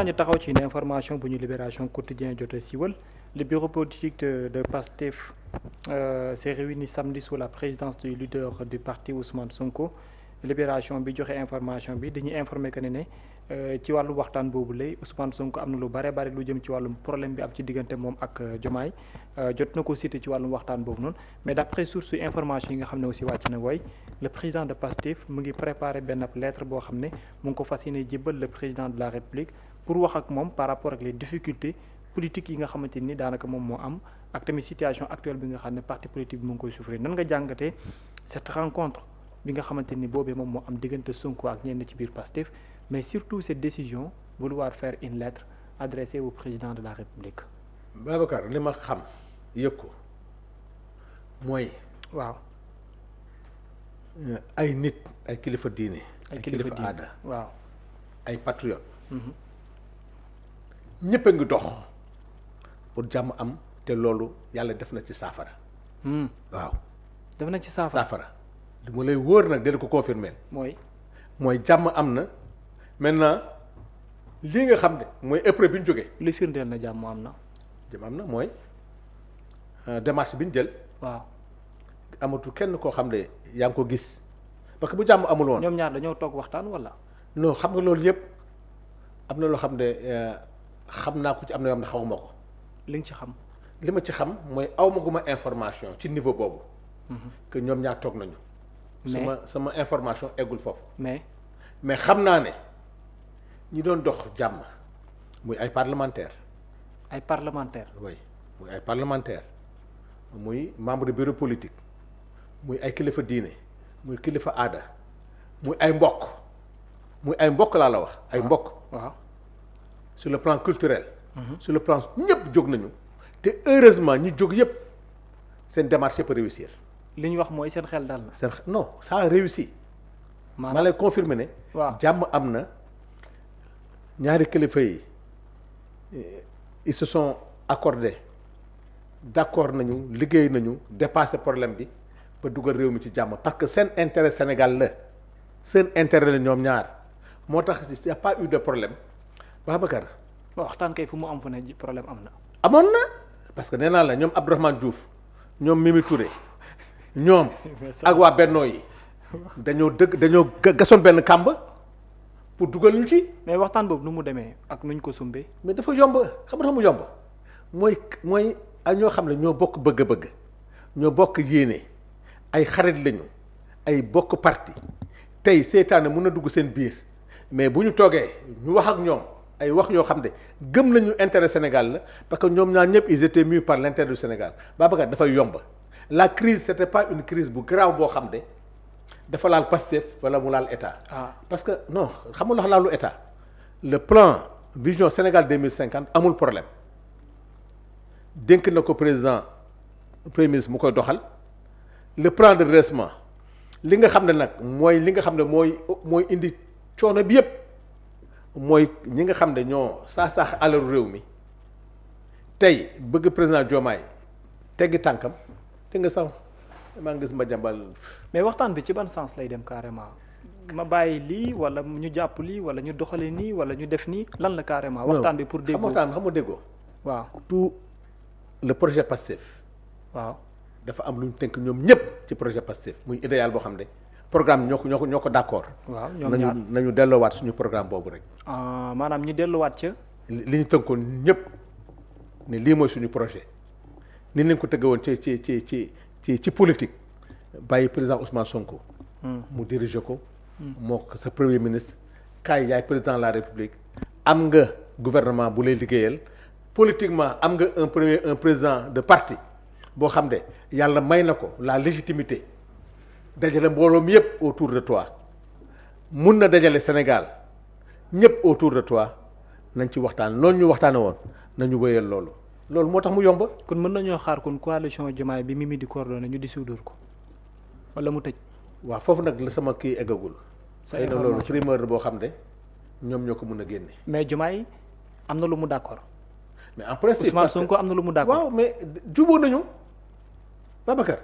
ñu taxaw ci une information bu ñu Libération Quotidien jot a siiwal le bureau politique de PASTEF s'est réuni samedi sous la présidence du leader du parti Ousmane Sonko. Libération bi joxe information bi dañuy informer que ne ci wàllu waxtaan boobu lay Ousmane Sonko am na lu bare lu jëm ci wàllum problème bi am ci diggante moom ak Diomaye jot na ko cité ci wàllum waxtaan boobu noonu mais d'après source information yi nga xam ne aussi wàcc na wooy le président de PASTEF mu ngi préparé benn lettre boo xam ne mu ngi ko fas yéene jébbal le président de la République pour wax ak moom par rapport ak les difficultés politiques yi nga xamante ni daanaka moom moo am ak tamit situation actuelle bi nga xam ne parti politique bi mu ngi koy souffrir nan nga jàngatee cette rencontre bi nga xamante ni boobee moom moo am diggante Sonko ak ñenn ci biir PASTEF mais surtout cette décision vouloir faire une lettre adressée au président de la République. Babacar li ma xam yëg ko mooy. waaw. ay nit ay kilifa diine. ay kilifa aada. waaw. ay patriote. ñëpp a ngi dox pour jàmm am te loolu yàlla def na ci saafara. waaw. def na ci saafara saafara. li ma lay wóor nag dina ko confirmer. mooy jàmm am na maintenant lii nga xam ne mooy épreuve bi ñu jógee. lu firndeel na jàmm am na. jàmm am na mooy démarche bi ñu jël. waaw. amatul kenn koo xam ne yaa ngi ko gis parce que bu jàmm amul woon. ñoom ñaar dañoo toog waxtaan wala. non xam nga loolu yëpp am na loo xam ne xam naa ko ci am na yoo xam ne xawma ko. li nga ci xam. li ma ci xam mooy awmaguma information ci niveau boobu. que ñoom ñaar toog nañu. sama information eggul foofu. mais xam naa ne ñi doon dox jàmm muy ay parlementaires. ay parlementaires. oui muy ay parlementaires muy membre de bureau politique muy ay kilifa diine muy kilifa aada muy ay mbokk laa la wax. ay mbokk. waaw sur le plan culturel. sur le plan ñëpp jóg nañu. te heureusement ñi jóg yëpp seen démarche yëpp réussir. li ñu wax mooy seen xel dal na. non ça a réussi. ma lay confirmer ne. waaw jàmm am na ñaari kilifa yi ils se sont accordés d'accord nañu liggéey nañu dépasser problème bi ba dugal réew mi ci jàmm parce que seen intérêt Sénégal la seen intérêt la ñoom ñaar moo tax y a pas eu de problème Babacar. waxtaan kay fu mu am fu ne problème am na. amoon na parce que nee naa la ñoom Abdourahmane Diouf ñoom Mimi Touré. ñoom ak waa Bennoo yi dañoo gasoon benn kàmb pour dugal ñu ci. mais waxtaan boobu nu mu demee ak nuñ ko sumbee. mais dafa yomb xam nga mu yomb mooy ay ñoo xam ne ñoo bokk bëgg-bëgg ñoo bokk yéene ay xarit lañu ay bokk parti tey seytaane mun na dugg seen biir mais bu ñu toogee ñu wax ak ñoom ay wax yoo xam ne gëm nañu intérêt Sénégal la parce que ñoom ñaar ñëpp ils étaient mus par l'intérêt du Sénégal Babacar dafay yomb. La crise c'était pas une crise bu garaaw boo xam ne dafa laal Pastef wala mu laal état. parce que non xam nga laalu état le plan vision Sénégal 2050 amul problème dénk na ko président premier ministre mu koy doxal le plan de redressement li nga xam ne nag mooy li nga xam ne mooy indi coono bi yépp mooy ñi nga xam ne ñoo saax alalu réew mi tey bëgg président Diomaye teggi tànkam. te nga sax maa ngi gis ma jàmbal. mais waxtaan bi ci ban sens lay dem carrément ma bàyyi lii wala ñu jàpp lii wala ñu doxalee nii wala ñu def nii lan la carrément. waxtaan bi pour déggoo xam nga déggoo. waaw tout le projet PASTEF. waaw dafa am lu ñu tënk ñoom ñëpp ci projet PASTEF muy idéal boo xam ne programme ñoo ko d'accord. waaw ñoom ñaar nañu delloowaat suñu programme boobu rek. maanaam ñu delluwaat ca. li ñu tënkoon ñëpp ne lii mooy suñu projet. ni nañ ko tëgg woon ci politique bàyyi président Ousmane Sonko. mu diriger ko. moo ko sa premier ministre. kaay yaay président de la République. am nga gouvernement bu lay liggéeyal. politiquement am nga un président de parti boo xam ne yàlla may na ko la légitimité dajale mbooloo mi yëpp autour de toi mun na dajale Sénégal ñëpp autour de toi nañ ci waxtaan loolu ñu waxtaane woon nañu wéyal loolu. loolu moo tax mu yomb. kon mën nañoo xaar kon coalition Diomaye bi Mimi di coordonné ñu dissoudre ko wala mu tëj. waaw foofu nag la sama kii eggagul. xëy na loolu primeur boo xam ne ñoom ñoo ko mën a génne. mais Diomaye am na lu mu d'accord. mais en principe Ousmane Sonko am na lu mu d'accord. waaw mais jubóo nañu Babacar.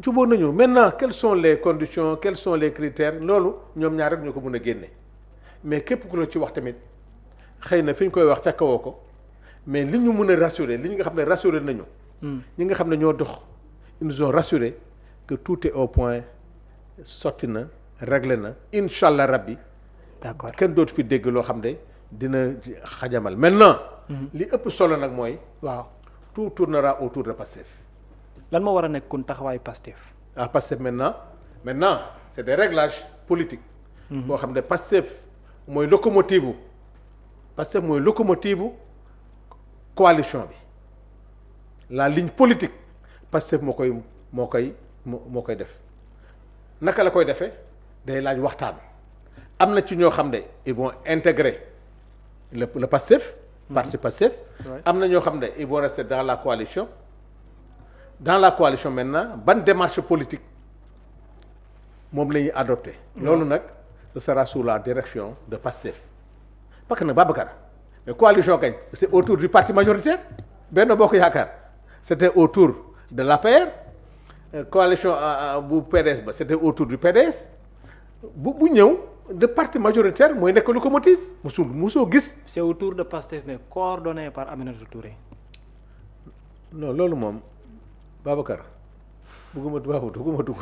jubóo nañu maintenant quelles sont les conditions quels sont les critères loolu ñoom ñaar rek ñoo ko mën a génne mais képp ku la ci wax tamit xëy na fi ñu koy wax fekkewoo ko mais li ñu mën a rassurer li ñu nga xam ne rassurer nañu. ñi nga xam ne ñoo dox ils nous ont rassuré que tout est au point sotti na réglé na incha allah rabbi. d'accord kenn dootu fi dégg loo xam ne dina xajamal maintenant. li ëpp solo nag mooy. waaw tout tournera autour de Pastef. lan moo war a nekk kon taxawaayu Pastef. Pastef maintenant c'est des réglages politiques. boo xam ne Pastef mooy locomotive coalition bi la ligne politique Pastef moo koy def naka la koy defee day laaj waxtaan am na ci ñoo xam ne ils vont intégrer le Pastef. parti Pastef. am na ñoo xam ne ils vont rester dans la coalition maintenant ban démarche politique moom la ñuy adopté. loolu nag ce sera sous la direction de Pastef parce que nag Babacar mais coalition kañ c'est autour du parti majoritaire Benno Bokk Yaakaar c'était autour de l'APR coalition bu PDS ba c'était autour du PDS bu ñëw de parti majoritaire mooy nekk locomotive musoo gis. c'est autour de Pastef mais coordonné par Aminata Touré. non loolu moom Babacar dugguma dugg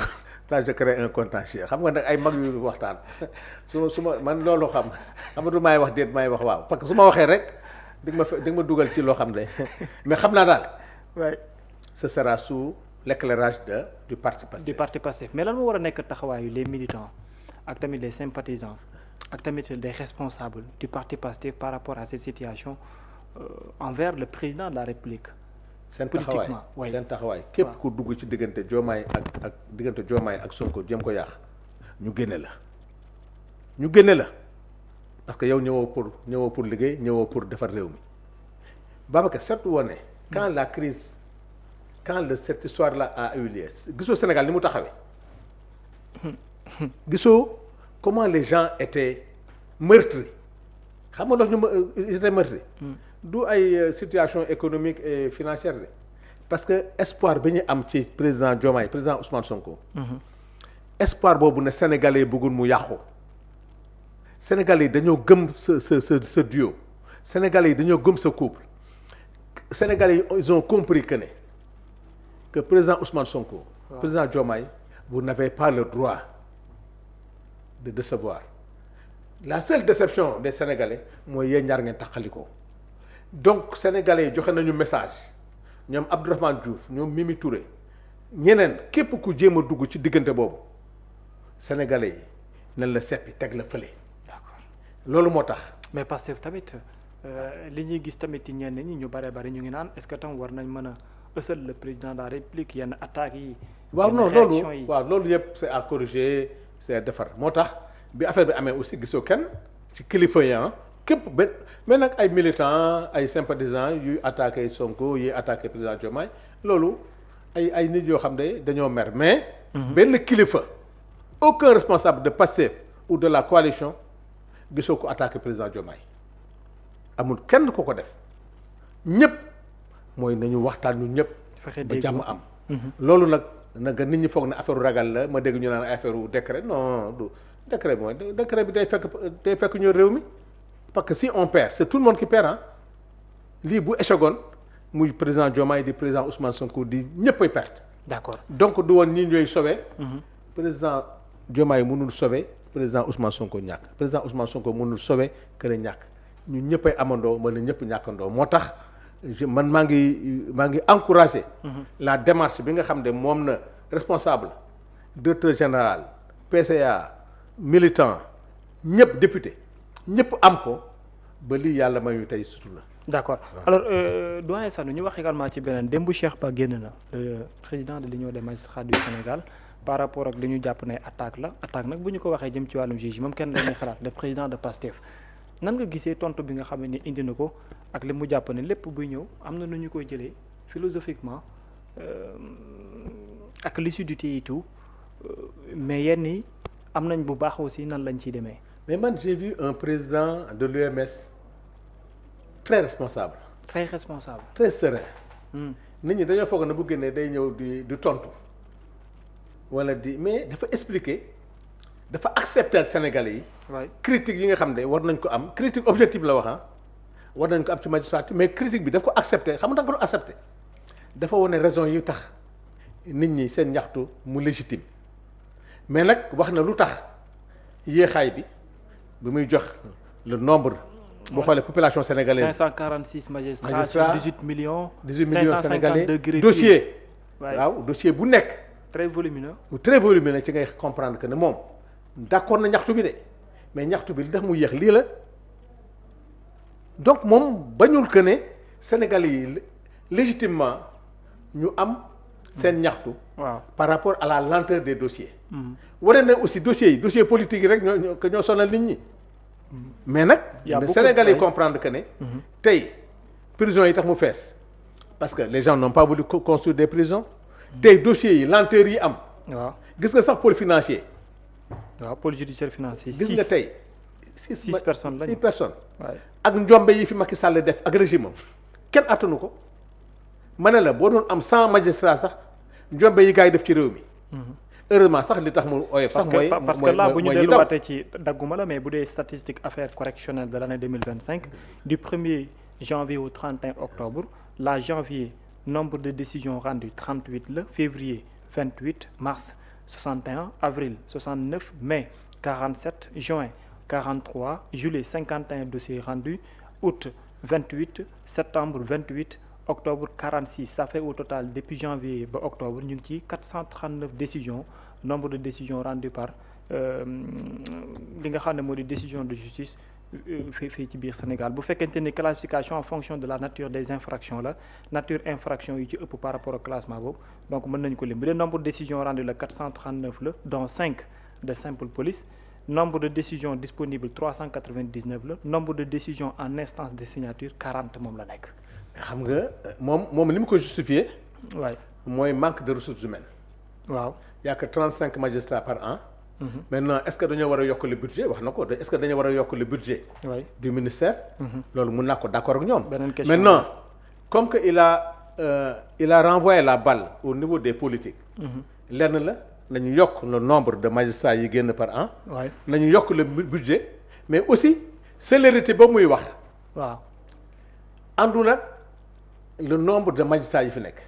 là je crée un contentieux xam nga nag ay mag yu waxtaan su ma man loolu xamatu maay wax déet maay wax waaw parce que su ma waxee rek di nga ma dugal ci loo xam ne mais xam naa daal. waay ce sera sous l'éclairage du parti Pastef. du parti Pastef mais lan moo war a nekk taxawaayu les militants ak tamit les sympathisants ak tamit les responsables du parti Pastef par rapport à cette situation envers le président de la République. seen taxawaay képp ku dugg ci diggante Diomaye ak diggante Diomaye ak Sonko jëm ko yàq ñu génne la parce que yow ñëwoo pour liggéey ñëwoo pour defar réew mi Babacar seetlu woon ne quand cette histoire là a eu lieu gisoo Sénégal ni mu taxawee gisoo comment les gens étaient meurtris xam nga ils étaient meurtris du ay situation économique et financière de parce que espoir bi ñu am ci président Diomaye président Ousmane Sonko. espoir boobu ne Sénégalais yi bëggul mu yàqu. Sénégalais yi dañoo gëm sa duo Sénégalais yi dañoo gëm sa couple Sénégalais yi ils ont compris que président Ousmane Sonko. Wow. Président Diomaye vous n'avez pas le droit de décevoir la seule déception des Sénégalais mooy yéen ñaar ngeen taxaliko donc sénégalais yi joxe nañu message ñoom Abdourahmane Diouf ñoom Mimi Touré ñeneen képp ku jéem a dugg ci diggante boobu sénégalais yi nañ la seppi teg la fële. d'accord loolu moo tax. mais Pastef tamit li ñuy gis tamit ci ñenn ñi ñu bare bari ñu ngi naan est-ce que tam war nañ mën a ësal le président de la République yenn attaques yi. waaw non loolu yëpp c'est à corriger c'est à defar moo tax bi affaire bi amee aussi gisoo kenn ci kilifa yi képp benn mais nag ay militants ay sympathisants yuy attaqué Sonko yuy attaqué président Diomaye loolu ay nit yoo xam ne dañoo mer mais. benn kilifa aucun responsable de Pastef ou de la coalition gisoo ko attaqué président Diomaye amul kenn ko def ñëpp mooy nañu waxtaan ñu ñëpp. ba jàmm am. loolu nag nit ñi foog ne affaire ragal la ma dégg ñu naan affaire décret non du décret mooy décret bi day fekk ñu réew mi. parce que si on perd c'est tout le monde qui perd lii bu échegoon muy président Diomaye di président Ousmane Sonko di ñëppay perte. d'accord donc du woon ñi ñooy sauver. président Diomaye mënul sauver président Ousmane Sonko ñàkk président Ousmane Sonko mënul sauver que le ñàkk ñun ñëppay amandoo mën na ñëpp ñàkkandoo moo tax man maa ngi encourager. la démarche bi nga xam ne moom na responsable directeur général PCA militant ñëpp député. ñëpp am ko ba lii yàlla mayu tey sutur la. d'accord alors doyen Sano ñu wax également ci beneen démb Cheikh Ba génn na le président de l'Union des magistrats du Sénégal par rapport ak li ñu jàpp ne attaque nag bu ñu ko waxee jëm ci wàllum juge moom kenn dañuy xalaat le président de Pastef nan nga gisee tontu bi nga xam ne indi na ko ak li mu jàpp ne lépp buy ñëw am na nu ñu koy jëlee philosophiquement ak lucidité et tout mais yenn yi am nañ bu baax aussi nan lañ ciy demee. mais man j'ai vu un président de l'UMS très responsable. très serein. nit ñi dañoo foog na bu génnee day ñëw di tontu wala mais dafa expliquer dafa accepter Sénégalais yi. waay critique yi nga xam ne war nañ ko am critique objective la wax war nañ ko am ci magistrature mais critique bi daf ko accepté xam nga da nga ko accepté dafa wane raison yu tax nit ñi seen ñaxtu mu légitime mais nag wax na lu tax yéexaay bi muy jox le nombre. boo xoolee population sénégalaise 546 magistrats sur 18 millions. 18 millions sénégalais greffiers. dossier. waaw dossier bu nekk. très volumineux. très volumineux ci ngay comprendre que ne moom d'accord na ñaxtu bi de mais ñaxtu bi li tax mu yéex lii la donc moom bañul que ne sénégalais yi légitimement ñu am seen ñaxtu. waaw par rapport à la lenteur des dossiers. wane na aussi dossiers yi dossiers politiques yi rek ñoo sonal nit ñi. mais nag le Sénégalais yi comprendre que ne tey prison yi tax mu fees parce que les gens n'ont pas voulu construire des prisons tey dossiers yi lenteur yi am waaw gis nga sax pôle financier waaw pôle judiciaire financier gis nga tey six personnes lañu 6 personnes waaye ak njombe yi fi Macky Sall def ak régime am kenn attanu ko ma ne la boo doon am 100 magistrats sax njombe yi gars yi def ci réew mi heureusement sax li tax mu oyof sax mooy parce que là bu ñu delluwaatee ci dagguma la mais bu dee statistique affaires correctionnelles de l'année 2025 du 1er janvier au 31 octobre la janvier nombre de décisions rendues 38 la février 28 mars 61 avril 69 mai 47 juin 43 juillet 51 dossiers rendus août 28 septembre 28 octobre 46 ça fait au total depuis janvier ba octobre ñu ngi ci 439 décisions nombre de décisions rendues par li nga xam ne moo di décision de justice fii ci biir Sénégal bu fekkente ni classification en fonction de la nature des infractions la nature infraction yi ci ëpp par rapport au classement boobu donc mën nañu ko lim bu dee nombre de décisions rendues la 439 la dont 5 de simple police nombre de décisions disponibles 399 la nombre de décisions en instance de signature 40 moom la nekk. xam nga moom li mu ko justifié. waay mooy manque de ressources humaines. waaw y a que 35 magistrats par an. Maintenant est-ce que dañoo war a yokk le budget wax na ko est-ce que dañoo war a yokk le budget. du ministère. loolu mun naa ko d'accord ak ñoom. beneen question maintenant comme que il a renvoyé la balle au niveau des politiques. lenn la nañu yokk le nombre de magistrats yi génn par an. waay nañu yokk le budget mais aussi célérité ba muy wax. waaw àndul nag le nombre de magistrats yi fi nekk.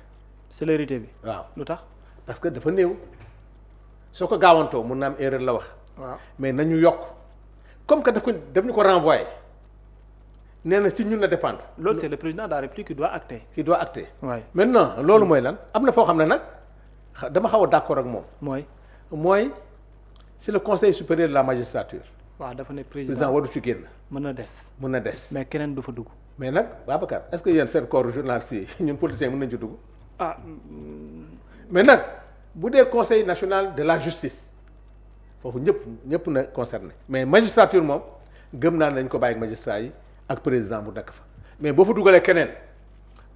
célérité bi. waaw lu tax. parce que dafa néew soo ko gaawantoo mun na am erreur la wax. waaw mais nañu yokk comme que daf ñu ko renvoyer nee na ci ñun la dépendre. loolu c'est le président de la République qui doit acter. qui doit acter. waay maintenant loolu mooy lan am na foo xam ne nag dama xaw a d'accord ak moom. mooy c'est le conseil supérieur de la magistrature. waaw dafa ne président waru ci génn. mën na des. mën na des mais keneen du fa dugg. mais nag Babacar est-ce que yéen seen corps journaliste yi ñun politiciens mën nañu ci dugg. mais nag bu dee conseil national de la justice foofu ñëpp na concerné mais magistrature moom gëm naa ne dañ ko bàyyi ak magistrat yi ak président bu nekk fa mais boo fa dugalee keneen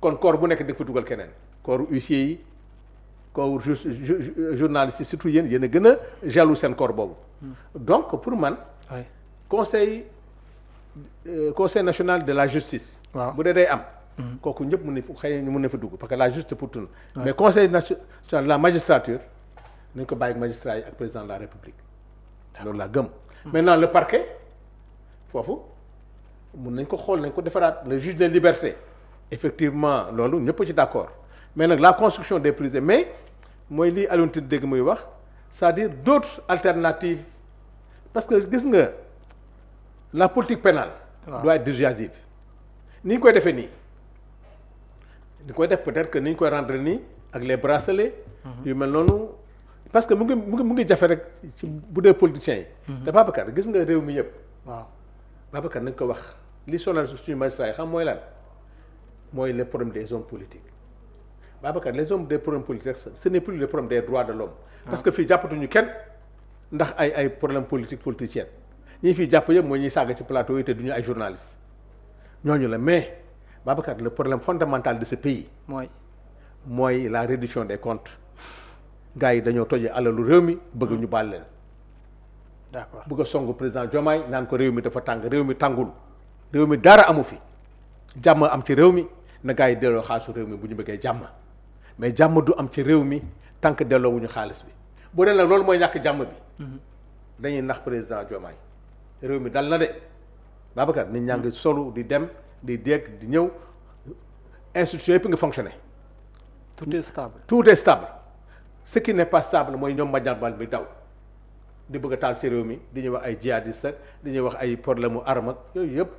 kon corps bu nekk di fa dugal keneen corps huissier yi corps journaliste yi surtout yéen a gën a jaloux seen corps boobu. donc pour man. conseil national de la justice. waaw bu dee day am. kooku ñëpp mën na fa xëy na mën na fa dugg parce que la justice pour tout mais conseil national de la magistrature nañ ko bàyyi ak magistrat yi ak président de la république. loolu laa gëm. maintenant le parquet foofu mun nañ ko xool nañ ko defaraat le juge des libertés effectivement loolu ñëpp ci d'accord mais nag la construction des prisons mais mooy lii Alioune Tine dégg muy wax c'est-à-dire d'autres alternatives parce que gis nga la politique pénale doit être dissuasive ni ñu koy defee nii di koy def peut-être que ni ñu koy rendre nii ak les bracelets yu mel noonu parce que mu ngi jafe rek ci bu dee politiciens yi te Babacar gis nga réew mi yëpp waaw Babacar nañ ko wax li sonal suñu magistrats yi xam mooy lan mooy le problème des hommes politiques Babacar les hommes des problèmes politiques ce n'est plus le problème des droits de l'homme parce que fii jàppatuñu kenn ndax ay problème politique politicien ñi fii jàpp yëpp mooy ñuy saaga ci plateau yi te duñu ay journalistes ñooñu la mais Babacar le problème fondamental de ce pays mooy la reddition des comptes gars yi dañoo tojee alalu réew mi bëgg ñu baal leen d'accord bëgg a songu président Diomaye naan ko réew mi dafa tàng réew mi tàngul réew mi dara amu fi jàmm am ci réew mi na gars yi delloo xaalisu réew mi bu ñu bëggee jàmm mais jàmm du am ci réew mi tant que delloo wuñu xaalis bi bu dee nag loolu mooy ñàkk jàmm bi dañuy nax président Diomaye réew mi dal na de Babacar nit ñaa ngi solu di dem di dégg di ñëw institution yëpp nga fonctionner. tout est stable. tout est stable ce qui n'est pas stable mooy ñoom Madiambal bi daw di bëgg a taal ci réew mi di ñuy wax ay djihadiste ak di ñuy wax ay problème mu arme ak yooyu yëpp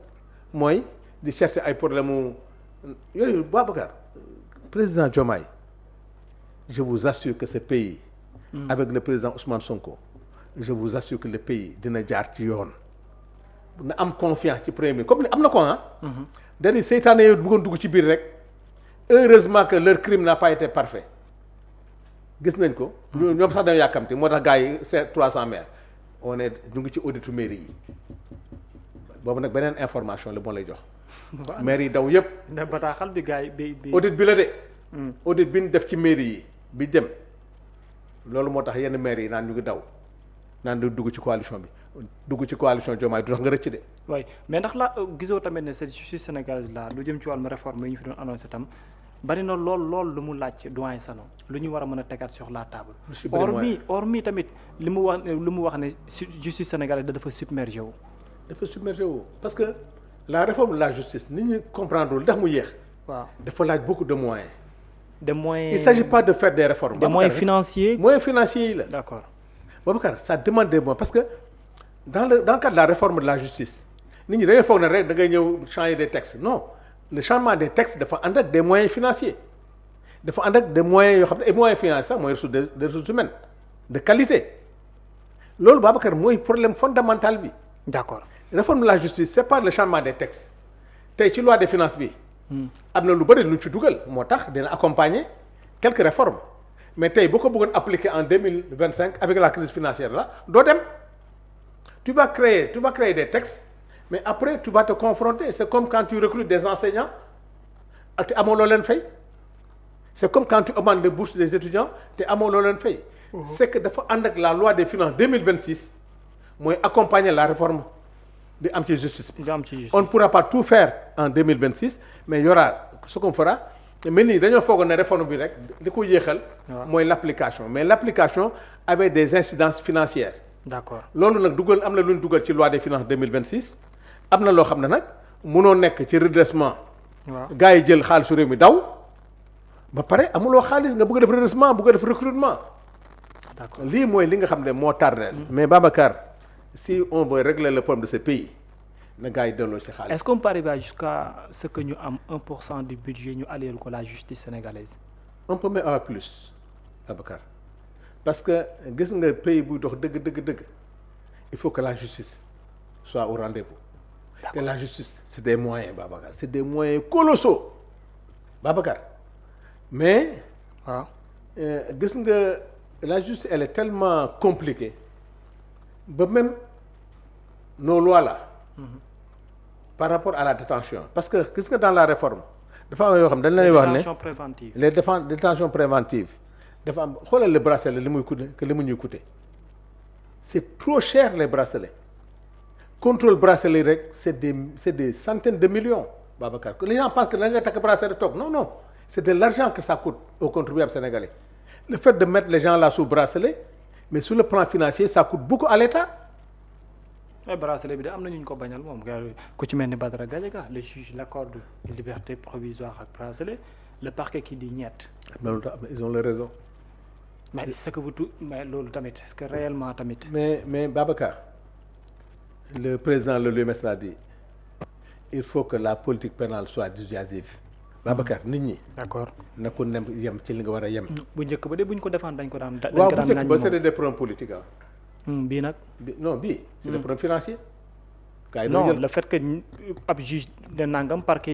mooy di chercher ay problème mu yooyu. Babacar président Diomaye je vous assure que ce pays. avec le président Ousmane Sonko je vous assure que le pays dina jaar ci yoon. na am confiance ci premier ministre comme am na ko dañuy seytaane yow bëggoon dugg ci biir rek heureusement que leur crime n'a pas été parfait gis nañ ko. ñoom sax dañoo yàkkamti moo tax gars yi c'est 300 maires on est ñu ngi ci auditu mairie yi boobu nag beneen information la moo lay jox. maire yi daw yëpp. ne bataaxal bi gars yi bi audit bi la de. audit bi ñu def ci mairie yi bi dem loolu moo tax yenn maire yi naan ñu ngi daw naan du dugg ci coalition bi. dugg ci coalition Diomaye du tax nga rëcc de. oui mais ndax la gisoo tamit ne cette justice sénégalaise là lu jëm ci wàllum réforme yi ñu fi doon annoncé tam bari na lool lu mu laaj doyen Sano lu ñu war a mën a tegaat sur la table. hormis tamit li mu wax ne justice sénégalaise dafa submergé wu. dafa submergé wu parce que la réforme de la justice nit ñi comprendre lu tax mu yéex. waaw dafa laaj beaucoup de moyens. des moyens il s'agit pas de faire des réformes. des moyens financiers. moyens financiers yi la. d'accord Babacar ça demande des moyens parce que. dans le cadre de la réforme de la justice nit ñi dañoo foog ne rek da ngay ñëw changer des textes non le changement des textes dafa ànd ak des moyens financiers dafa ànd ak des moyens yoo xam ne ay moyens financiers sax mooy des ressources humaines de qualité loolu Babacar mooy problème fondamental bi. d'accord réforme de la justice c'est pas le changement des textes tey ci loi des finances bi. am na lu bëri lu ñu ci dugal moo tax dina accompagner quelques réformes mais tey boo ko bëggoon appliquer en 2025 avec la crise financière là doo dem. tu vas créer des textes mais après tu vas te confronter c'est comme quand tu recrutes des enseignants ak te amoo loo leen fay c'est comme quand tu augmentes les bourses des étudiants te amoo loo leen fay. c'est que dafa ànd ak la loi des finances 2026 mooy accompagner la réforme bi am ci justice bi. on ne pourra pas tout faire en 2026 mais y aura ce qu'on fera mais nii dañoo foogoon ne réforme bi rek li ko yéexal. mooy l'application mais l'application avec des incidences financières. d'accord loolu nag am na lu ñu dugal ci loi des finances 2026 am na loo xam ne nag mënoo nekk ci redressement. waaw gars yi jël xaalisu réew mi daw ba pare amuloo xaalis nga bëgg a def redressement bëgg a def recrutement. d'accord lii mooy li nga xam ne moo tardé. mais Babacar si on veut régler le problème de ce pays na gars yi delloo ci xaalis. est-ce qu'on peut arriver jusqu'à ce que ñu am 1% du budget ñu alléel ko la justice sénégalaise. on peut même avoir plus Babacar. parce que gis nga pays buy dox dëgg il faut que la justice soit au rendez-vous. te la justice c'est des moyens Babacar c'est des moyens colossaux Babacar mais. waaw gis nga la justice elle est tellement compliquée ba même nos lois là. par rapport à la détention parce que gis nga dans la réforme dafa am yoo xam dañ lay wax ne détention préventive. les détentions préventives dafa am xoolal le bracelet li muy coûter que li mu ñuy coûter c'est trop cher les bracelets contrôle bracelet rek c'est des centaines de millions Babacar les gens pensent que dañ lay takk bracelet toog non c'est de l'argent que ça coûte aux contribuables sénégalais le fait de mettre les gens là sous bracelet mais sur le plan financier ça coûte beaucoup à l'État. bracelet bi de am na ñu ko bañal moom ku ci mel ni Badara Gadiaga le juge l'accorde de liberté provisoire ak bracelet le parquet qui dit niet. ils ont leur raison. mais ce que mais loolu tamit est-ce que réellement tamit. mais Babacar le président le lui l'a dit il faut que la politique pénale soit dissuasive. Babacar nit ñi. d'accord na ko nem yem ci li nga war a yem. bu njëkk ba de bu ñu ko défendre dañ ko daan. waaw bu njëkk ba c'est des problèmes politiques ah. bii nag. non bii. c'est des problèmes financiers. non le fait que ab juge de nangam parquet